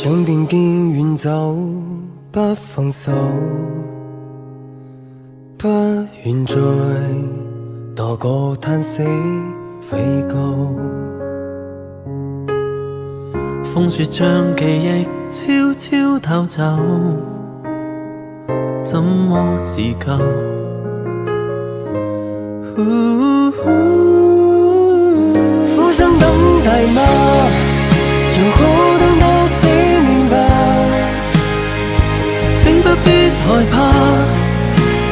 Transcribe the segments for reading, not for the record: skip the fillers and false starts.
想並肩遠走，不放手，不願再多個嘆息飛高。風雪將記憶悄悄偷走，怎麼自救？苦心等待嗎？又可等到4年吧。請不必害怕，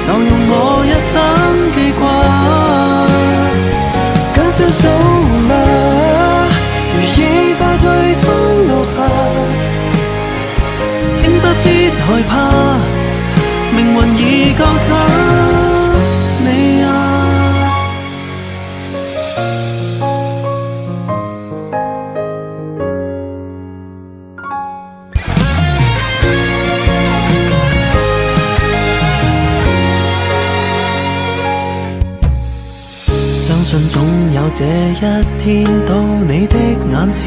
就用我一生記掛。跟伸手嗎？如野花最終落下。請不必害怕，命運已交給你啊。相信總有這一天到你的眼前，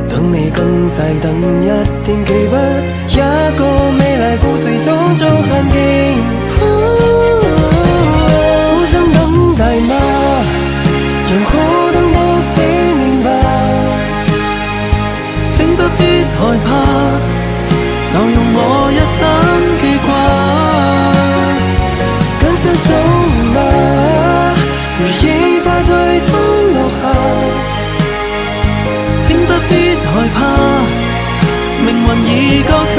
等你更細，等一天記不一個美麗故事種種痕跡。苦心等待嗎？又可等到4年吧。請不必害怕，就用我一生記掛。跟伸手嗎？如野花最終落下。請不必害怕，命運已交給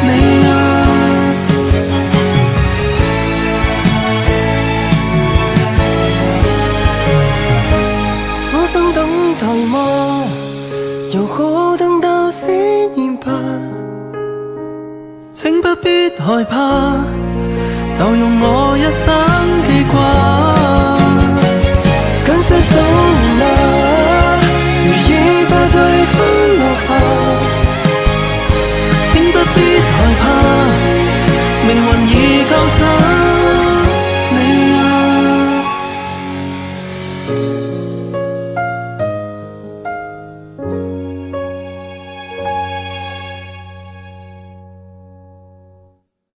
你啊。苦心等待嗎？又可等到4年吧。請不必害怕，就用我一生記掛。